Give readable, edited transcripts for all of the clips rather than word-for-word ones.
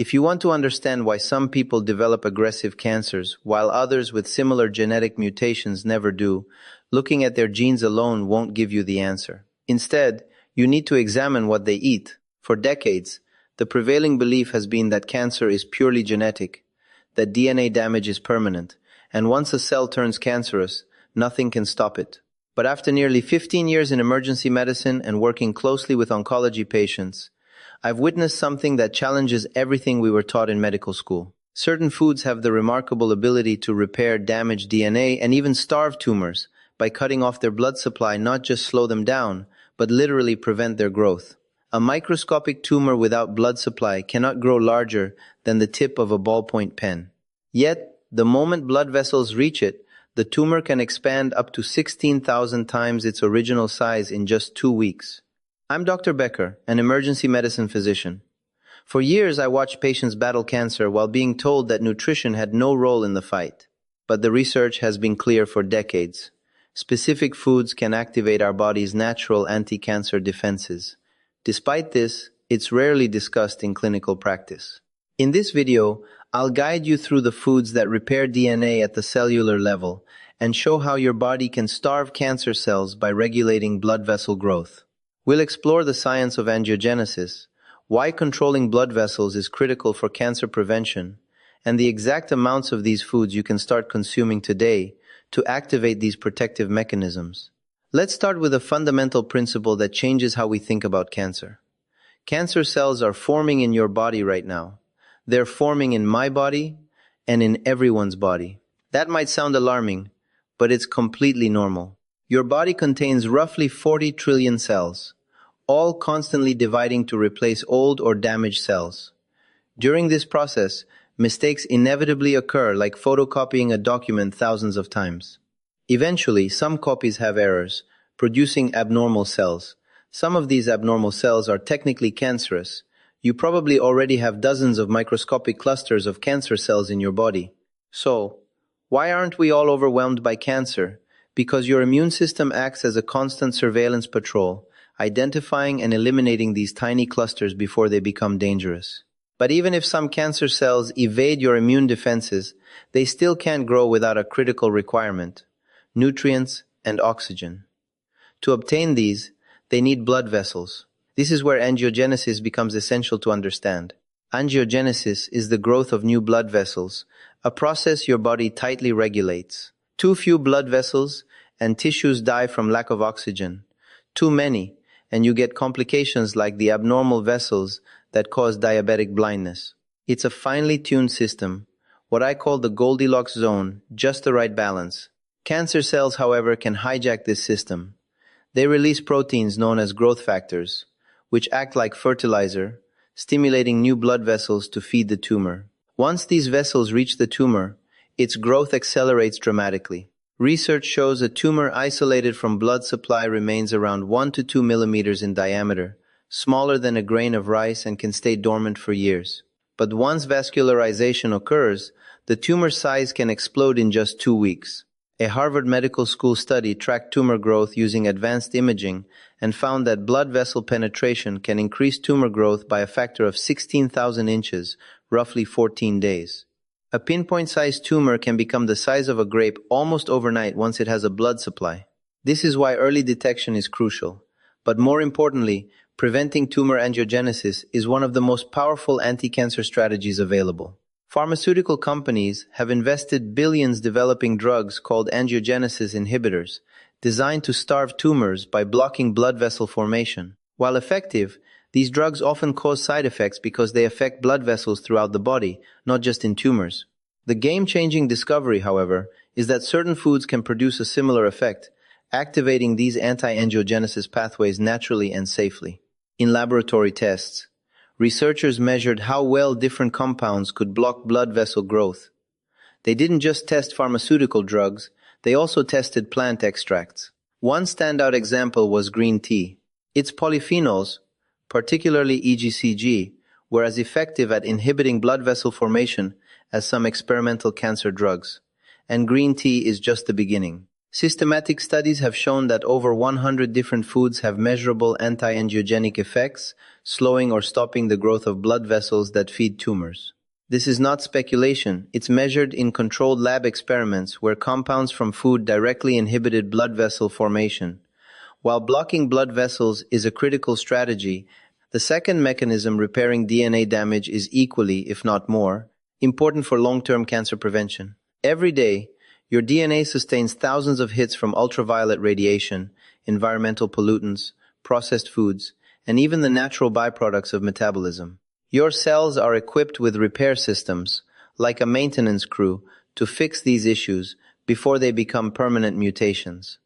If you want to understand why some people develop aggressive cancers while others with similar genetic mutations never do, looking at their genes alone won't give you the answer. Instead, you need to examine what they eat. For decades, the prevailing belief has been that cancer is purely genetic, that DNA damage is permanent, and once a cell turns cancerous, nothing can stop it. But after nearly 15 years in emergency medicine and working closely with oncology patients, I've witnessed something that challenges everything we were taught in medical school. Certain foods have the remarkable ability to repair damaged DNA and even starve tumors by cutting off their blood supply, not just slow them down, but literally prevent their growth. A microscopic tumor without blood supply cannot grow larger than the tip of a ballpoint pen. Yet, the moment blood vessels reach it, the tumor can expand up to 16,000 times its original size in just 2 weeks. I'm Dr. Becker, an emergency medicine physician. For years, I watched patients battle cancer while being told that nutrition had no role in the fight. But the research has been clear for decades. Specific foods can activate our body's natural anti-cancer defenses. Despite this, it's rarely discussed in clinical practice. In this video, I'll guide you through the foods that repair DNA at the cellular level and show how your body can starve cancer cells by regulating blood vessel growth. We'll explore the science of angiogenesis, why controlling blood vessels is critical for cancer prevention, and the exact amounts of these foods you can start consuming today to activate these protective mechanisms. Let's start with a fundamental principle that changes how we think about cancer. Cancer cells are forming in your body right now. They're forming in my body and in everyone's body. That might sound alarming, but it's completely normal. Your body contains roughly 40 trillion cells, all constantly dividing to replace old or damaged cells. During this process, mistakes inevitably occur, like photocopying a document thousands of times. Eventually, some copies have errors, producing abnormal cells. Some of these abnormal cells are technically cancerous. You probably already have dozens of microscopic clusters of cancer cells in your body. So, why aren't we all overwhelmed by cancer? Because your immune system acts as a constant surveillance patrol, identifying and eliminating these tiny clusters before they become dangerous. But even if some cancer cells evade your immune defenses, they still can't grow without a critical requirement: nutrients and oxygen. To obtain these, they need blood vessels. This is where angiogenesis becomes essential to understand. Angiogenesis is the growth of new blood vessels, a process your body tightly regulates. Too few blood vessels, and tissues die from lack of oxygen. Too many, and you get complications like the abnormal vessels that cause diabetic blindness. It's a finely tuned system, what I call the Goldilocks zone, just the right balance. Cancer cells, however, can hijack this system. They release proteins known as growth factors, which act like fertilizer, stimulating new blood vessels to feed the tumor. Once these vessels reach the tumor, its growth accelerates dramatically. Research shows a tumor isolated from blood supply remains around 1 to 2 millimeters in diameter, smaller than a grain of rice, and can stay dormant for years. But once vascularization occurs, the tumor size can explode in just 2 weeks. A Harvard Medical School study tracked tumor growth using advanced imaging and found that blood vessel penetration can increase tumor growth by a factor of 16,000 inches, roughly 14 days. A pinpoint-sized tumor can become the size of a grape almost overnight once it has a blood supply. This is why early detection is crucial. But more importantly, preventing tumor angiogenesis is one of the most powerful anti-cancer strategies available. Pharmaceutical companies have invested billions developing drugs called angiogenesis inhibitors, designed to starve tumors by blocking blood vessel formation. While effective, these drugs often cause side effects because they affect blood vessels throughout the body, not just in tumors. The game-changing discovery, however, is that certain foods can produce a similar effect, activating these anti-angiogenesis pathways naturally and safely. In laboratory tests, researchers measured how well different compounds could block blood vessel growth. They didn't just test pharmaceutical drugs, they also tested plant extracts. One standout example was green tea. Its polyphenols, particularly EGCG, were as effective at inhibiting blood vessel formation as some experimental cancer drugs. And green tea is just the beginning. Systematic studies have shown that over 100 different foods have measurable anti-angiogenic effects, slowing or stopping the growth of blood vessels that feed tumors. This is not speculation, it's measured in controlled lab experiments where compounds from food directly inhibited blood vessel formation. While blocking blood vessels is a critical strategy, the second mechanism, repairing DNA damage, is equally, if not more, important for long-term cancer prevention. Every day, your DNA sustains thousands of hits from ultraviolet radiation, environmental pollutants, processed foods, and even the natural byproducts of metabolism. Your cells are equipped with repair systems, like a maintenance crew, to fix these issues before they become permanent mutations.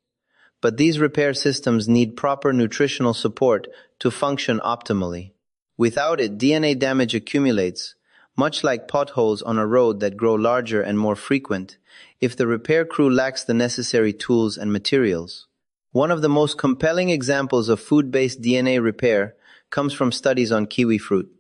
But these repair systems need proper nutritional support to function optimally. Without it, DNA damage accumulates, much like potholes on a road that grow larger and more frequent, if the repair crew lacks the necessary tools and materials. One of the most compelling examples of food-based DNA repair comes from studies on kiwi fruit.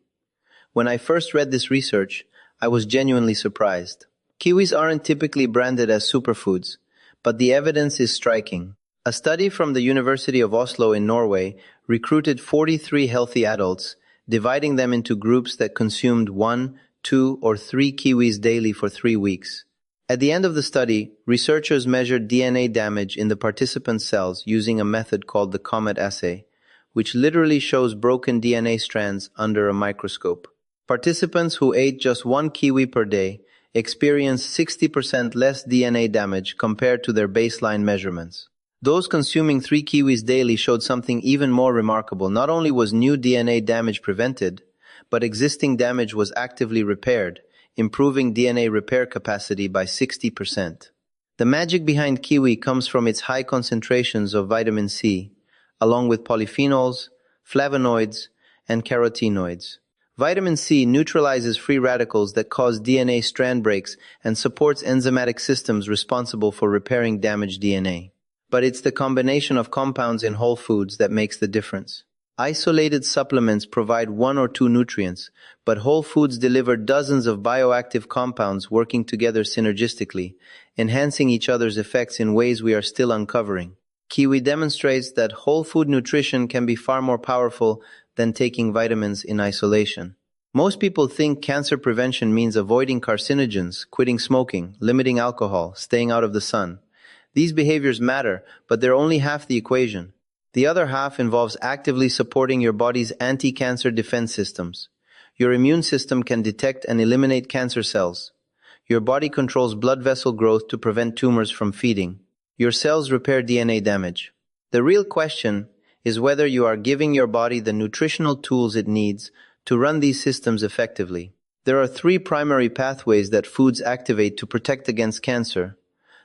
When I first read this research, I was genuinely surprised. Kiwis aren't typically branded as superfoods, but the evidence is striking. A study from the University of Oslo in Norway recruited 43 healthy adults, dividing them into groups that consumed 1, 2, or 3 kiwis daily for 3 weeks. At the end of the study, researchers measured DNA damage in the participants' cells using a method called the COMET assay, which literally shows broken DNA strands under a microscope. Participants who ate just 1 kiwi per day experienced 60% less DNA damage compared to their baseline measurements. Those consuming 3 kiwis daily showed something even more remarkable. Not only was new DNA damage prevented, but existing damage was actively repaired, improving DNA repair capacity by 60%. The magic behind kiwi comes from its high concentrations of vitamin C, along with polyphenols, flavonoids, and carotenoids. Vitamin C neutralizes free radicals that cause DNA strand breaks and supports enzymatic systems responsible for repairing damaged DNA. But it's the combination of compounds in whole foods that makes the difference. Isolated supplements provide 1 or 2 nutrients, but whole foods deliver dozens of bioactive compounds working together synergistically, enhancing each other's effects in ways we are still uncovering. Kiwi demonstrates that whole food nutrition can be far more powerful than taking vitamins in isolation. Most people think cancer prevention means avoiding carcinogens, quitting smoking, limiting alcohol, staying out of the sun. These behaviors matter, but they're only half the equation. The other half involves actively supporting your body's anti-cancer defense systems. Your immune system can detect and eliminate cancer cells. Your body controls blood vessel growth to prevent tumors from feeding. Your cells repair DNA damage. The real question is whether you are giving your body the nutritional tools it needs to run these systems effectively. There are 3 primary pathways that foods activate to protect against cancer.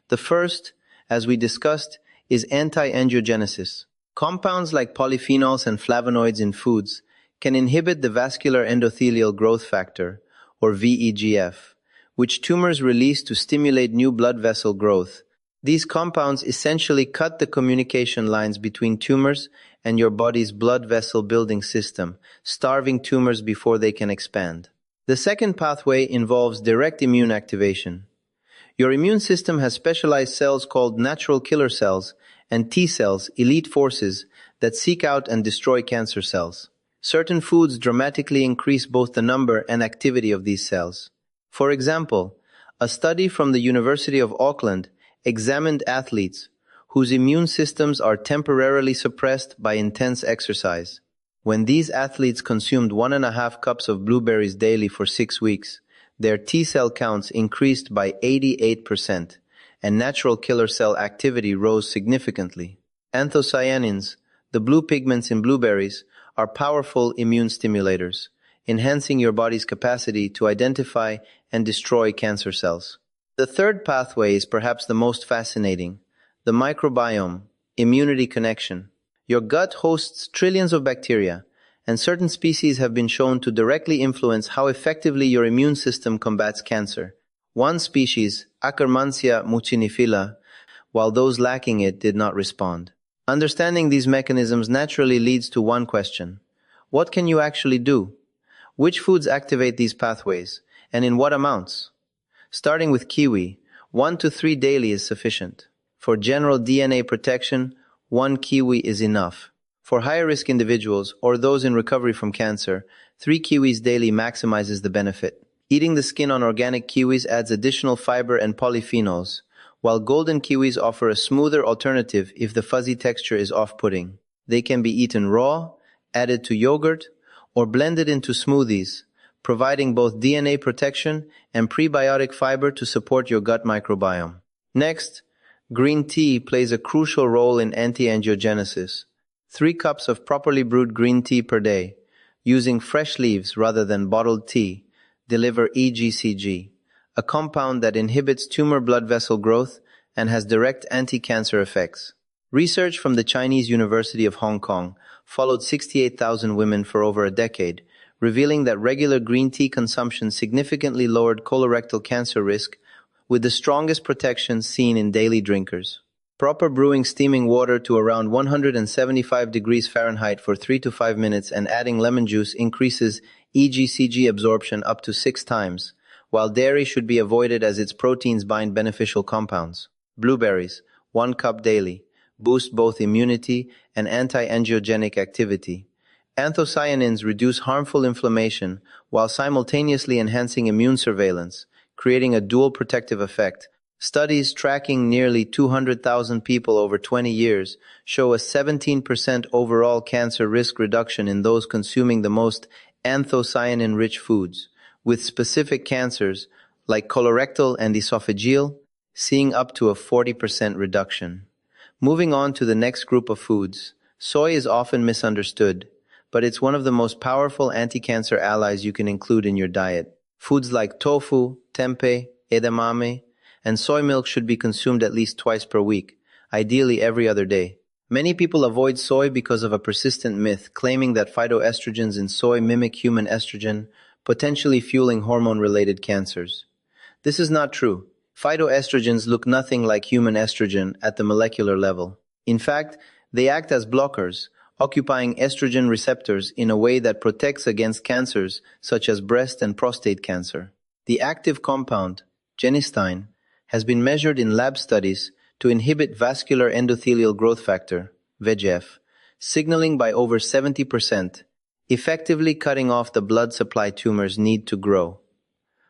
The first, as we discussed, is anti-angiogenesis. Compounds like polyphenols and flavonoids in foods can inhibit the vascular endothelial growth factor, or VEGF, which tumors release to stimulate new blood vessel growth. These compounds essentially cut the communication lines between tumors and your body's blood vessel building system, starving tumors before they can expand. The second pathway involves direct immune activation. Your immune system has specialized cells called natural killer cells and T cells, elite forces, that seek out and destroy cancer cells. Certain foods dramatically increase both the number and activity of these cells. For example, a study from the University of Auckland examined athletes whose immune systems are temporarily suppressed by intense exercise. When these athletes consumed 1.5 cups of blueberries daily for 6 weeks, their T-cell counts increased by 88%, and natural killer cell activity rose significantly. Anthocyanins, the blue pigments in blueberries, are powerful immune stimulators, enhancing your body's capacity to identify and destroy cancer cells. The third pathway is perhaps the most fascinating: the microbiome, immunity connection. Your gut hosts trillions of bacteria, and certain species have been shown to directly influence how effectively your immune system combats cancer. One species, Akkermansia mucinifila, while those lacking it did not respond. Understanding these mechanisms naturally leads to one question: what can you actually do? Which foods activate these pathways, and in what amounts? Starting with kiwi, 1 to 3 daily is sufficient. For general DNA protection, one kiwi is enough. For higher-risk individuals or those in recovery from cancer, 3 kiwis daily maximizes the benefit. Eating the skin on organic kiwis adds additional fiber and polyphenols, while golden kiwis offer a smoother alternative if the fuzzy texture is off-putting. They can be eaten raw, added to yogurt, or blended into smoothies, providing both DNA protection and prebiotic fiber to support your gut microbiome. Next, green tea plays a crucial role in anti-angiogenesis. 3 cups of properly brewed green tea per day, using fresh leaves rather than bottled tea, deliver EGCG, a compound that inhibits tumor blood vessel growth and has direct anti-cancer effects. Research from the Chinese University of Hong Kong followed 68,000 women for over a decade, revealing that regular green tea consumption significantly lowered colorectal cancer risk, with the strongest protection seen in daily drinkers. Proper brewing steaming water to around 175 degrees Fahrenheit for 3 to 5 minutes and adding lemon juice increases EGCG absorption up to 6 times, while dairy should be avoided as its proteins bind beneficial compounds. Blueberries, 1 cup daily, boost both immunity and anti-angiogenic activity. Anthocyanins reduce harmful inflammation while simultaneously enhancing immune surveillance, creating a dual protective effect. Studies tracking nearly 200,000 people over 20 years show a 17% overall cancer risk reduction in those consuming the most anthocyanin-rich foods, with specific cancers like colorectal and esophageal seeing up to a 40% reduction. Moving on to the next group of foods, soy is often misunderstood, but it's one of the most powerful anti-cancer allies you can include in your diet. Foods like tofu, tempeh, edamame, and soy milk should be consumed at least twice per week, ideally every other day. Many people avoid soy because of a persistent myth claiming that phytoestrogens in soy mimic human estrogen, potentially fueling hormone-related cancers. This is not true. Phytoestrogens look nothing like human estrogen at the molecular level. In fact, they act as blockers, occupying estrogen receptors in a way that protects against cancers such as breast and prostate cancer. The active compound, genistein, has been measured in lab studies to inhibit vascular endothelial growth factor, VEGF, signaling by over 70%, effectively cutting off the blood supply tumors need to grow.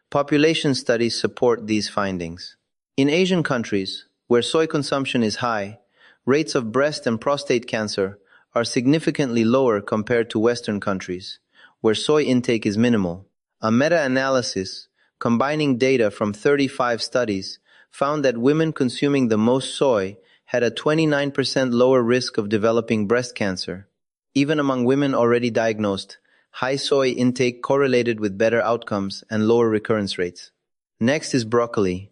Population studies support these findings. In Asian countries, where soy consumption is high, rates of breast and prostate cancer are significantly lower compared to Western countries, where soy intake is minimal. A meta-analysis, combining data from 35 studies, found that women consuming the most soy had a 29% lower risk of developing breast cancer. Even among women already diagnosed, high soy intake correlated with better outcomes and lower recurrence rates. Next is broccoli,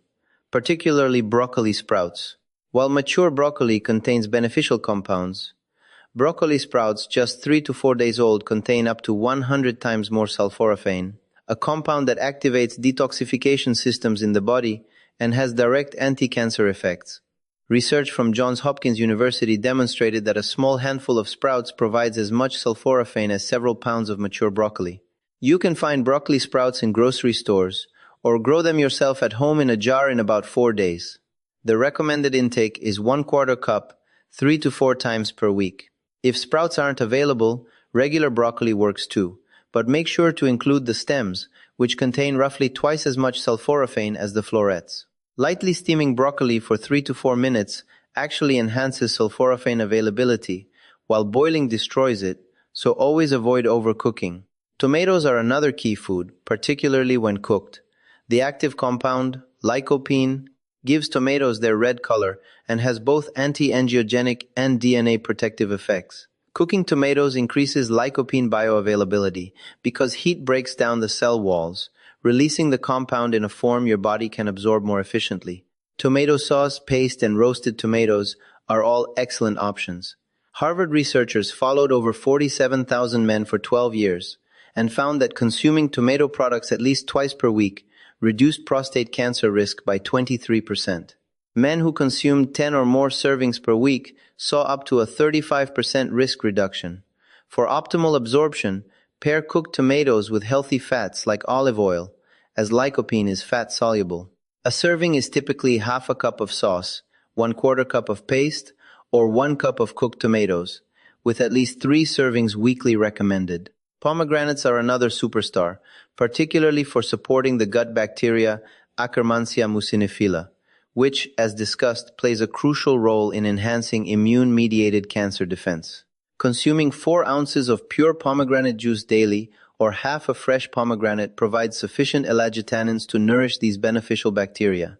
particularly broccoli sprouts. While mature broccoli contains beneficial compounds, broccoli sprouts just 3 to 4 days old contain up to 100 times more sulforaphane, a compound that activates detoxification systems in the body and has direct anti-cancer effects. Research from Johns Hopkins University demonstrated that a small handful of sprouts provides as much sulforaphane as several pounds of mature broccoli. You can find broccoli sprouts in grocery stores or grow them yourself at home in a jar in about 4 days. The recommended intake is 1/4 cup, 3 to 4 times per week. If sprouts aren't available, regular broccoli works too, but make sure to include the stems, which contain roughly twice as much sulforaphane as the florets. Lightly steaming broccoli for 3 to 4 minutes actually enhances sulforaphane availability, while boiling destroys it, so always avoid overcooking. Tomatoes are another key food, particularly when cooked. The active compound, lycopene, gives tomatoes their red color and has both anti-angiogenic and DNA protective effects. Cooking tomatoes increases lycopene bioavailability because heat breaks down the cell walls, releasing the compound in a form your body can absorb more efficiently. Tomato sauce, paste, and roasted tomatoes are all excellent options. Harvard researchers followed over 47,000 men for 12 years and found that consuming tomato products at least twice per week reduced prostate cancer risk by 23%. Men who consumed 10 or more servings per week saw up to a 35% risk reduction. For optimal absorption, pair cooked tomatoes with healthy fats like olive oil, as lycopene is fat-soluble. A serving is typically half a cup of sauce, 1/4 cup of paste, or 1 cup of cooked tomatoes, with at least 3 servings weekly recommended. Pomegranates are another superstar, particularly for supporting the gut bacteria Akkermansia muciniphila, which, as discussed, plays a crucial role in enhancing immune-mediated cancer defense. Consuming 4 ounces of pure pomegranate juice daily or half a fresh pomegranate provides sufficient elagitanins to nourish these beneficial bacteria.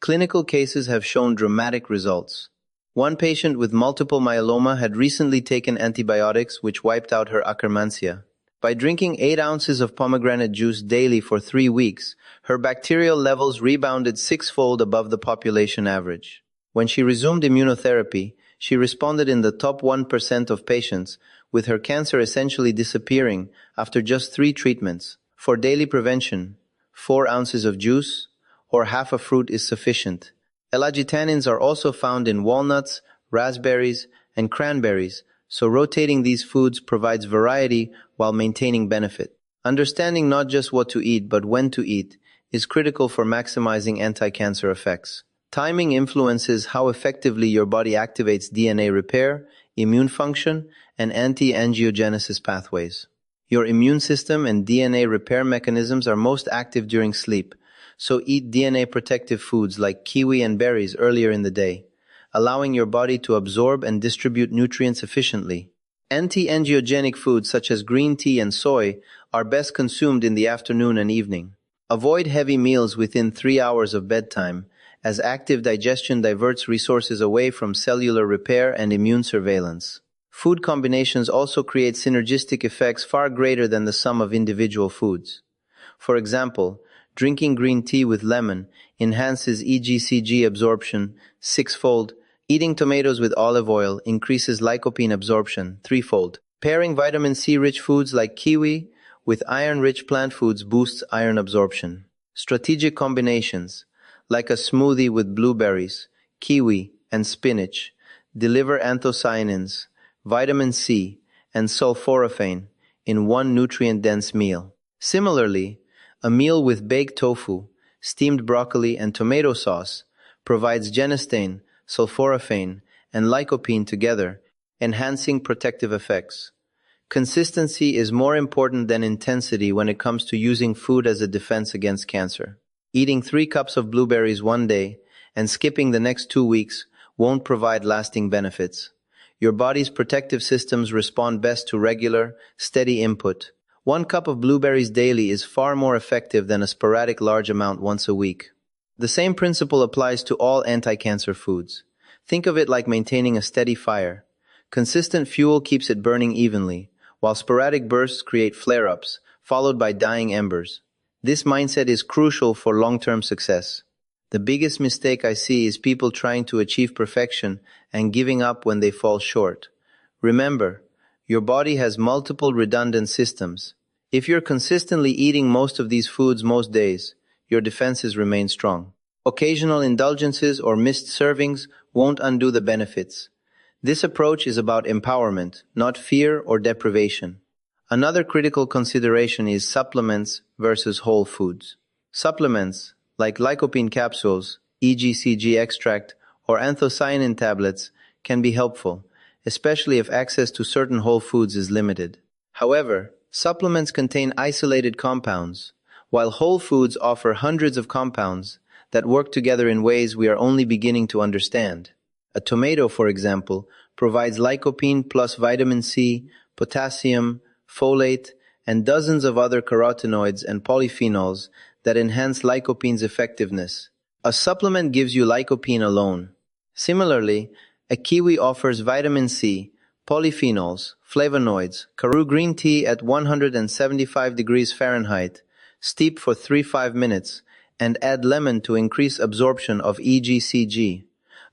Clinical cases have shown dramatic results. One patient with multiple myeloma had recently taken antibiotics which wiped out her Akkermansia. By drinking 8 ounces of pomegranate juice daily for 3 weeks, her bacterial levels rebounded 6-fold above the population average. When she resumed immunotherapy, she responded in the top 1% of patients, with her cancer essentially disappearing after just 3 treatments. For daily prevention, 4 ounces of juice or half a fruit is sufficient. Elagitanins are also found in walnuts, raspberries, and cranberries, so rotating these foods provides variety while maintaining benefit. Understanding not just what to eat but when to eat is critical for maximizing anti-cancer effects. Timing influences how effectively your body activates DNA repair, immune function, and anti-angiogenesis pathways. Your immune system and DNA repair mechanisms are most active during sleep, so eat DNA protective foods like kiwi and berries earlier in the day, allowing your body to absorb and distribute nutrients efficiently. Anti-angiogenic foods such as green tea and soy are best consumed in the afternoon and evening. Avoid heavy meals within 3 hours of bedtime, as active digestion diverts resources away from cellular repair and immune surveillance. Food combinations also create synergistic effects far greater than the sum of individual foods. For example, drinking green tea with lemon enhances EGCG absorption 6-fold. Eating tomatoes with olive oil increases lycopene absorption 3-fold. Pairing vitamin C-rich foods like kiwi with iron-rich plant foods boosts iron absorption. Strategic combinations, like a smoothie with blueberries, kiwi, and spinach, deliver anthocyanins, vitamin C, and sulforaphane in one nutrient-dense meal. Similarly, a meal with baked tofu, steamed broccoli, and tomato sauce provides genistein, sulforaphane, and lycopene together, enhancing protective effects. Consistency is more important than intensity when it comes to using food as a defense against cancer. Eating 3 cups of blueberries one day and skipping the next 2 weeks won't provide lasting benefits. Your body's protective systems respond best to regular, steady input. 1 cup of blueberries daily is far more effective than a sporadic large amount once a week. The same principle applies to all anti-cancer foods. Think of it like maintaining a steady fire. Consistent fuel keeps it burning evenly, while sporadic bursts create flare-ups, followed by dying embers. This mindset is crucial for long-term success. The biggest mistake I see is people trying to achieve perfection and giving up when they fall short. Remember, your body has multiple redundant systems. If you're consistently eating most of these foods most days, your defenses remain strong. Occasional indulgences or missed servings won't undo the benefits. This approach is about empowerment, not fear or deprivation. Another critical consideration is supplements versus whole foods. Supplements, like lycopene capsules, EGCG extract, or anthocyanin tablets, can be helpful, especially if access to certain whole foods is limited. However, supplements contain isolated compounds, while whole foods offer hundreds of compounds that work together in ways we are only beginning to understand. A tomato, for example, provides lycopene plus vitamin C, potassium, folate, and dozens of other carotenoids and polyphenols that enhance lycopene's effectiveness. A supplement gives you lycopene alone. Similarly, a kiwi offers vitamin C, polyphenols, flavonoids, Karoo green tea at 175 degrees Fahrenheit, steep for 3-5 minutes, and add lemon to increase absorption of EGCG.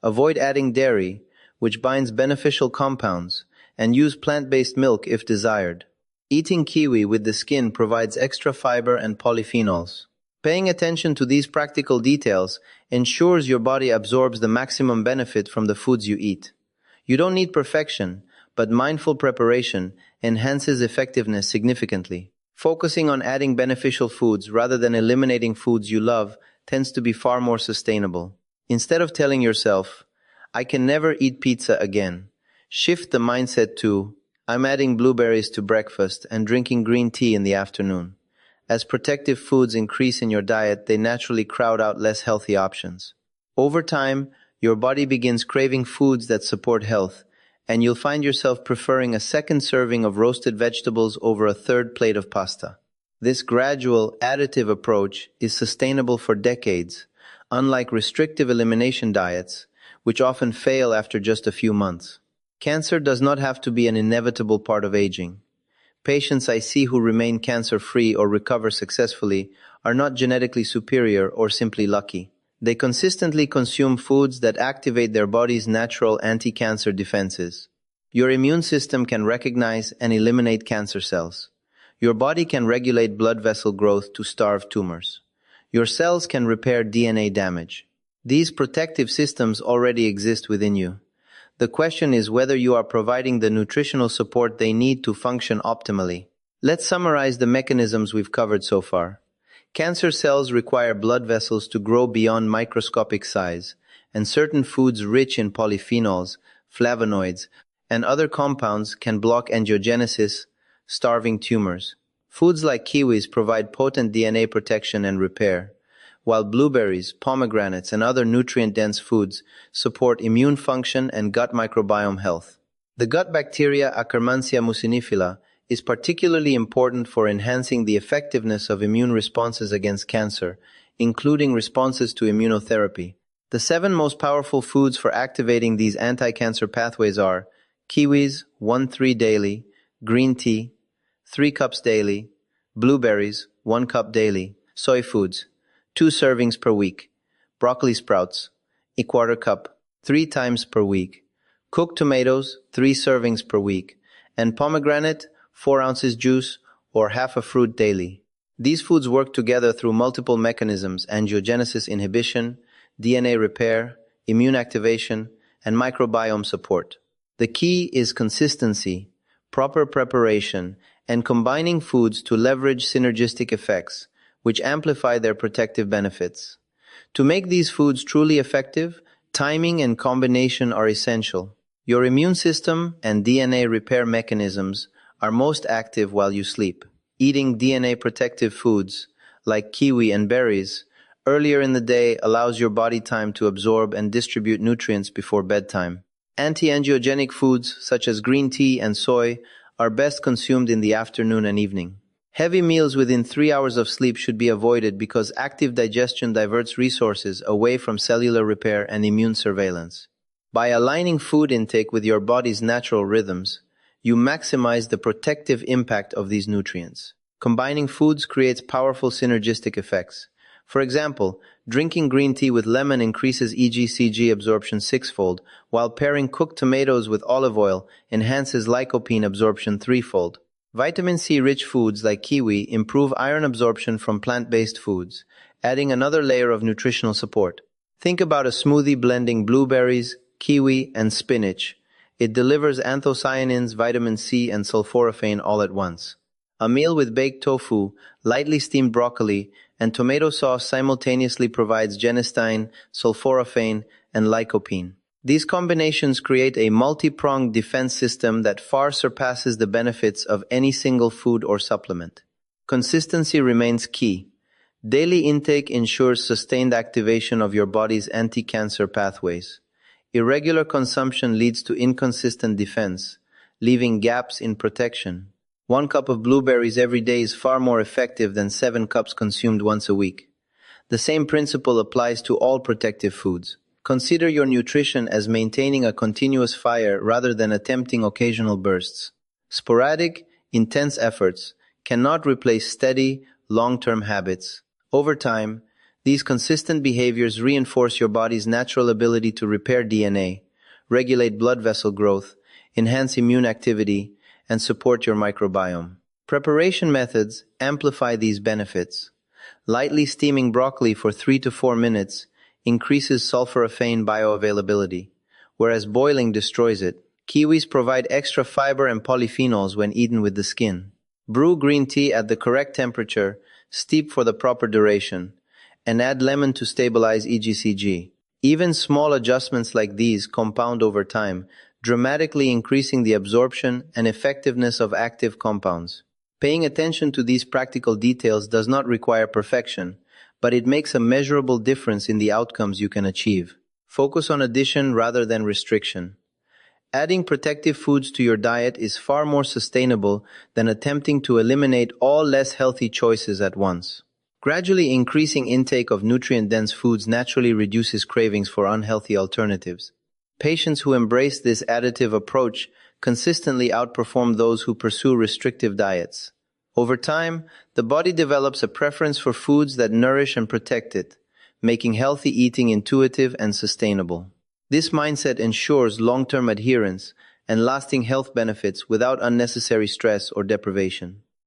Avoid adding dairy, which binds beneficial compounds, and use plant-based milk if desired. Eating kiwi with the skin provides extra fiber and polyphenols. Paying attention to these practical details ensures your body absorbs the maximum benefit from the foods you eat. You don't need perfection, but mindful preparation enhances effectiveness significantly. Focusing on adding beneficial foods rather than eliminating foods you love tends to be far more sustainable. Instead of telling yourself, I can never eat pizza again. Shift the mindset to, I'm adding blueberries to breakfast and drinking green tea in the afternoon. As protective foods increase in your diet, they naturally crowd out less healthy options. Over time, your body begins craving foods that support health, and you'll find yourself preferring a second serving of roasted vegetables over a third plate of pasta. This gradual, additive approach is sustainable for decades, unlike restrictive elimination diets, which often fail after just a few months. Cancer does not have to be an inevitable part of aging. Patients I see who remain cancer-free or recover successfully are not genetically superior or simply lucky. They consistently consume foods that activate their body's natural anti-cancer defenses. Your immune system can recognize and eliminate cancer cells. Your body can regulate blood vessel growth to starve tumors. Your cells can repair DNA damage. These protective systems already exist within you. The question is whether you are providing the nutritional support they need to function optimally. Let's summarize the mechanisms we've covered so far. Cancer cells require blood vessels to grow beyond microscopic size, and certain foods rich in polyphenols, flavonoids, and other compounds can block angiogenesis, starving tumors. Foods like kiwis provide potent DNA protection and repair, while blueberries, pomegranates, and other nutrient-dense foods support immune function and gut microbiome health. The gut bacteria Akkermansia mucinifila is particularly important for enhancing the effectiveness of immune responses against cancer, including responses to immunotherapy. The 7 most powerful foods for activating these anti-cancer pathways are kiwis, 1-3 daily, green tea, 3 cups daily, blueberries, 1 cup daily, soy foods, 2 servings per week, broccoli sprouts, a quarter cup, 3 times per week, cooked tomatoes, 3 servings per week, and pomegranate, 4 ounces juice, or half a fruit daily. These foods work together through multiple mechanisms: angiogenesis inhibition, DNA repair, immune activation, and microbiome support. The key is consistency, proper preparation, and combining foods to leverage synergistic effects, which amplify their protective benefits. To make these foods truly effective, timing and combination are essential. Your immune system and DNA repair mechanisms are most active while you sleep. Eating DNA protective foods, like kiwi and berries, earlier in the day allows your body time to absorb and distribute nutrients before bedtime. Anti-angiogenic foods, such as green tea and soy, are best consumed in the afternoon and evening. Heavy meals within 3 hours of sleep should be avoided because active digestion diverts resources away from cellular repair and immune surveillance. By aligning food intake with your body's natural rhythms, you maximize the protective impact of these nutrients. Combining foods creates powerful synergistic effects. For example, drinking green tea with lemon increases EGCG absorption 6-fold, while pairing cooked tomatoes with olive oil enhances lycopene absorption 3-fold. Vitamin C-rich foods like kiwi improve iron absorption from plant-based foods, adding another layer of nutritional support. Think about a smoothie blending blueberries, kiwi, and spinach. It delivers anthocyanins, vitamin C, and sulforaphane all at once. A meal with baked tofu, lightly steamed broccoli, and tomato sauce simultaneously provides genistein, sulforaphane, and lycopene. These combinations create a multi-pronged defense system that far surpasses the benefits of any single food or supplement. Consistency remains key. Daily intake ensures sustained activation of your body's anti-cancer pathways. Irregular consumption leads to inconsistent defense, leaving gaps in protection. 1 cup of blueberries every day is far more effective than 7 cups consumed once a week. The same principle applies to all protective foods. Consider your nutrition as maintaining a continuous fire rather than attempting occasional bursts. Sporadic, intense efforts cannot replace steady, long-term habits. Over time, these consistent behaviors reinforce your body's natural ability to repair DNA, regulate blood vessel growth, enhance immune activity, and support your microbiome. Preparation methods amplify these benefits. Lightly steaming broccoli for 3 to 4 minutes increases sulforaphane bioavailability, whereas boiling destroys it. Kiwis provide extra fiber and polyphenols when eaten with the skin. Brew green tea at the correct temperature, steep for the proper duration, and add lemon to stabilize EGCG. Even small adjustments like these compound over time, dramatically increasing the absorption and effectiveness of active compounds. Paying attention to these practical details does not require perfection, but it makes a measurable difference in the outcomes you can achieve. Focus on addition rather than restriction. Adding protective foods to your diet is far more sustainable than attempting to eliminate all less healthy choices at once. Gradually increasing intake of nutrient-dense foods naturally reduces cravings for unhealthy alternatives. Patients who embrace this additive approach consistently outperform those who pursue restrictive diets. Over time, the body develops a preference for foods that nourish and protect it, making healthy eating intuitive and sustainable. This mindset ensures long-term adherence and lasting health benefits without unnecessary stress or deprivation.